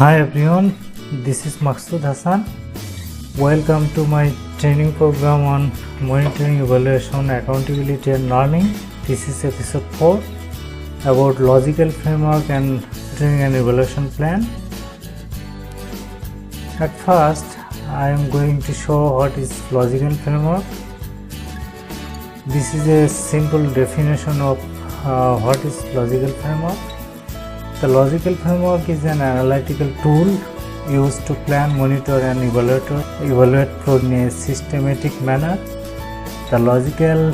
Hi everyone, this is Maksud Hasan. Welcome to my training program on monitoring, evaluation, accountability and learning. This is episode 4 about logical framework and monitoring and evaluation plan. At first, I am going to show what is logical framework. This is a simple definition of what is logical framework. The logical framework is an analytical tool used to plan, monitor and evaluate in a systematic manner. The logical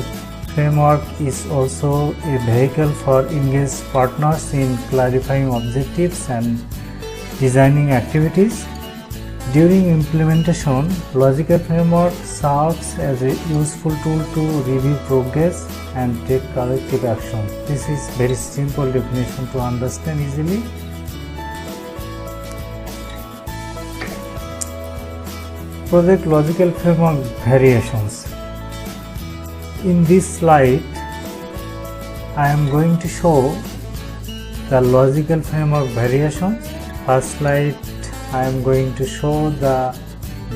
framework is also a vehicle for engaged partners in clarifying objectives and designing activities. During implementation, logical framework serves as a useful tool to review progress and take corrective action. This is very simple definition to understand easily. Project logical framework variations. In this slide, I am going to show the logical framework variations. First slide, I am going to show the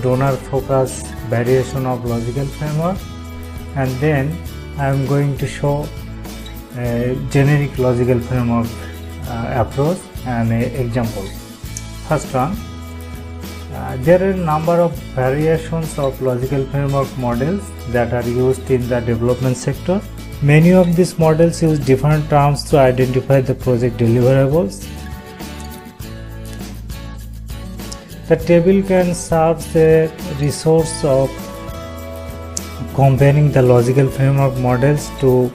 donor focus variation of logical framework, and then I am going to show a generic logical framework approach and an example. First one, there are a number of variations of logical framework models that are used in the development sector. Many of these models use different terms to identify the project deliverables. The table can serve as a resource of comparing the logical framework models to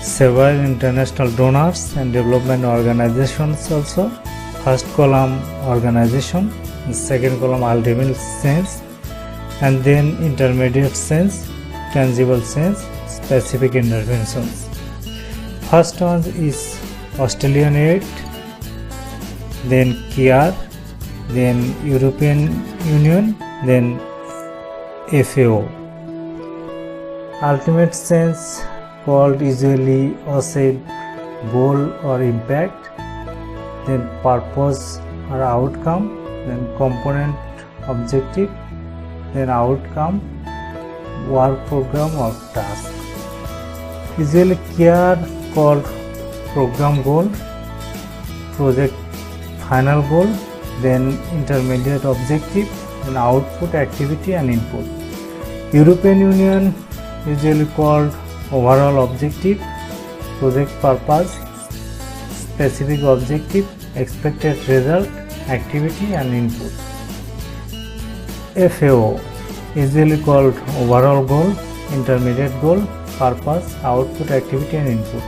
several international donors and development organizations also. First column organization, second column ultimate sense, and then intermediate sense, tangible sense, specific interventions. First one is Australian aid, then KIAR, then European Union, then FAO. Ultimate sense called usually OSAID, goal or impact, then purpose or outcome, then component objective, then outcome, work program or task. Usually KIAR called program goal, project final goal, then intermediate objective, then output, activity and input. European Union usually called overall objective, project purpose, specific objective, expected result, activity and input. FAO usually called overall goal, intermediate goal, purpose, output, activity and input.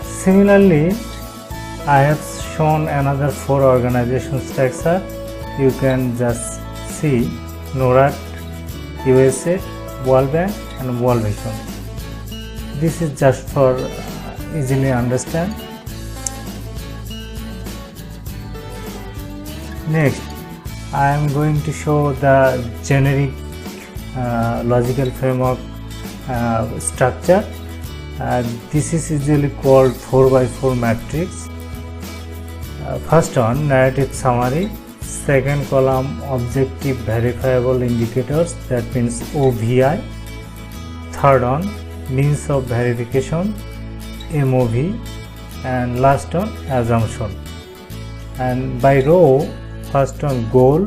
Similarly, I have shown another 4 organization structure. You can just see NORAD, USAID, World Bank and World Vision. This is just for easily understand. Next, I am going to show the generic logical framework structure. This is usually called 4x4 matrix. First one, narrative summary. Second column, objective verifiable indicators, that means OVI. Third one, means of verification, MOV. And last one, assumption. And by row, first one goal,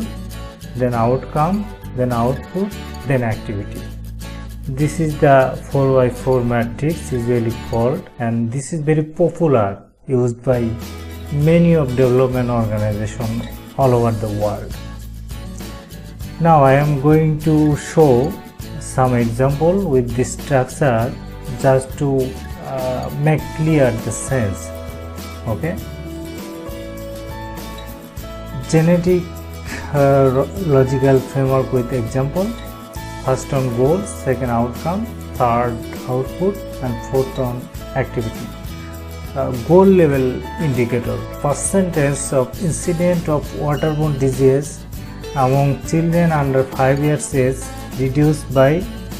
then outcome, then output, then activity. This is the 4x4 matrix usually called, and this is very popular, used by many of development organizations all over the world. Now I am going to show some example with this structure just to make clear the sense. Okay. Genetic logical framework with example. First on goal, second outcome, third output and fourth on activity. Goal level indicator, percentage of incident of waterborne disease among children under 5 years age reduced by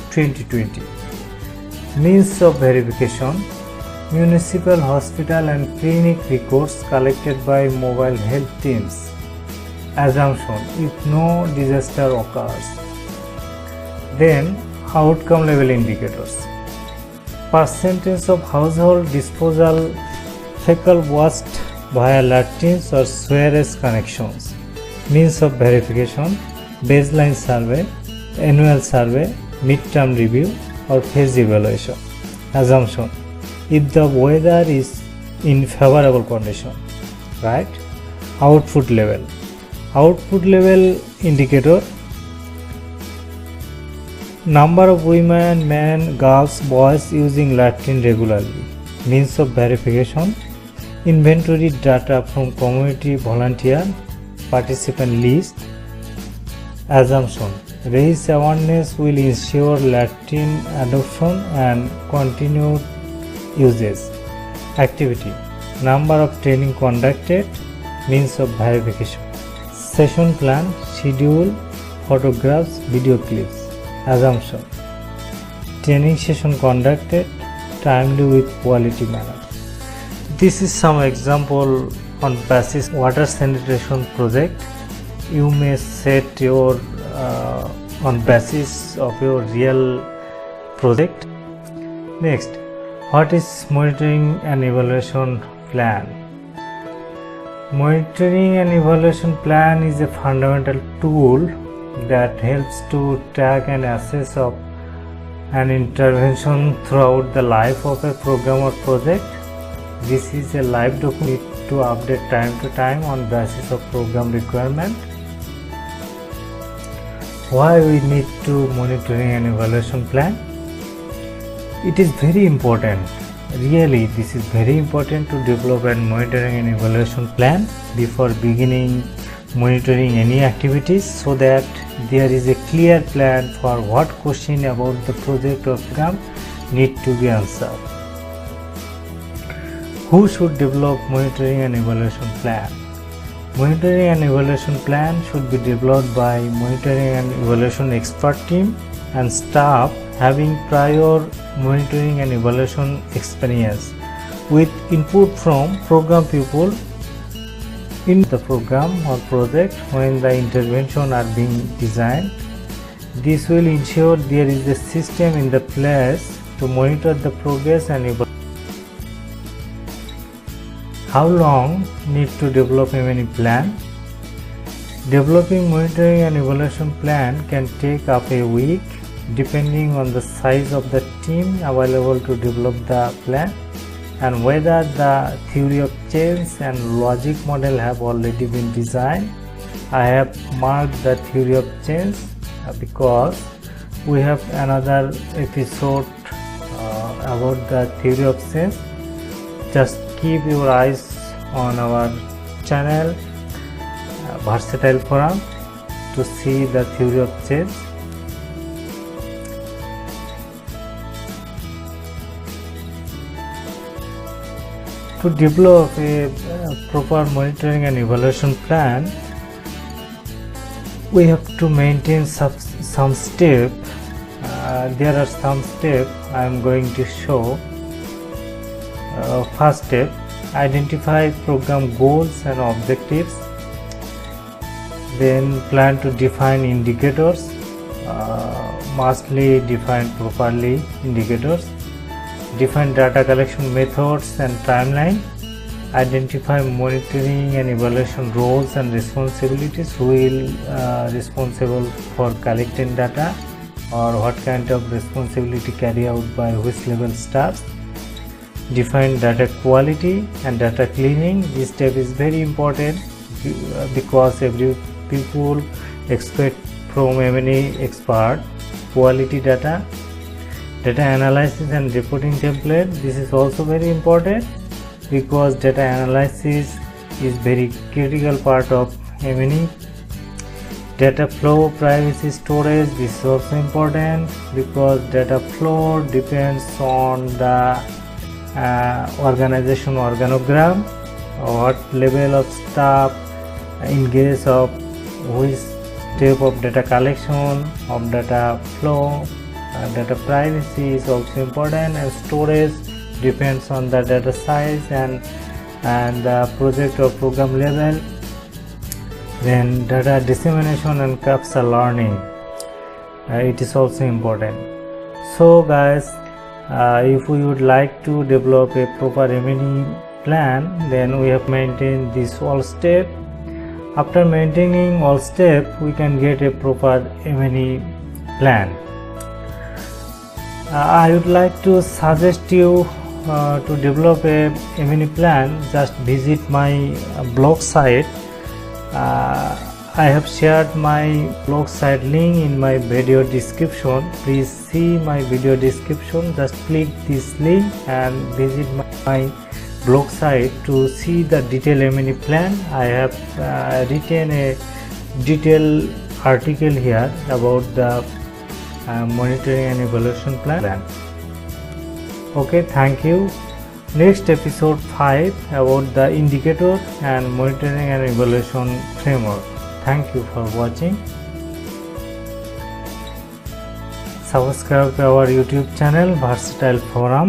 2020. Means of verification, municipal hospital and clinic records collected by mobile health teams. Assumption: if no disaster occurs. Then outcome level indicators. Percentage of household disposal fecal waste via latrines or sewerage connections. Means of verification: baseline survey, annual survey, mid-term review or phase evaluation. Assumption: if the weather is in favorable condition, right? Output level. Output level indicator: number of women, men, girls, boys using latrine regularly. Means of verification: inventory data from community volunteer participant list. Assumption: raise awareness will ensure latrine adoption and continued uses. Activity: number of training conducted. Means of verification: session plan, schedule, photographs, video clips. Assumption: training session conducted timely with quality manner. This is some example on basis water sanitation project. You may set your on basis of your real project. Next, what is monitoring and evaluation plan? Monitoring and evaluation plan is a fundamental tool that helps to track and assess of an intervention throughout the life of a program or project. This is a live document to update time to time on basis of program requirement. Why we need to monitoring and evaluation plan? It is very important. Really, this is very important to develop a monitoring and evaluation plan before beginning monitoring any activities, so that there is a clear plan for what question about the project or program need to be answered. Who should develop monitoring and evaluation plan? Monitoring and evaluation plan should be developed by monitoring and evaluation expert team and staff having prior monitoring and evaluation experience, with input from program people in the program or project when the intervention are being designed. This will ensure there is a system in the place to monitor the progress and evaluation. How long need to develop a mini plan? Developing monitoring and evaluation plan can take up a week depending on the size of the team available to develop the plan and whether the theory of change and logic model have already been designed. I have marked the theory of change because we have another episode about the theory of change. Just keep your eyes on our channel Versatile Forum to see the theory of change. To develop a proper monitoring and evaluation plan, we have to maintain some steps. There are some steps I am going to show. First step: identify program goals and objectives. Then plan to define indicators, mustly define properly indicators. Define data collection methods and timeline. Identify monitoring and evaluation roles and responsibilities. Who will responsible for collecting data, or what kind of responsibility carry out by which level staff. Define data quality and data cleaning. This step is very important because every people expect from any expert quality data. Data analysis and reporting template. This is also very important because data analysis is very critical part of M&E. Data flow, privacy, storage. This is also important because data flow depends on the organization organogram, what level of staff engage of which step of data collection, of data flow. Data privacy is also important, and storage depends on the data size and the project or program level. Then data dissemination and capture learning, it is also important. So guys, if we would like to develop a proper M&E plan, then we have maintained this all step. After maintaining all step, we can get a proper M&E plan. I would like to suggest you to develop a M&E plan. Just visit my blog site. I have shared my blog site link in my video description. Please see my video description. Just click this link and visit my blog site to see the detailed M&E plan. I have written a detailed article here about the monitoring and evaluation plan. Okay, thank you. Next episode 5 about the indicator and monitoring and evaluation framework. Thank you for watching. Subscribe to our YouTube channel Versatile Forum.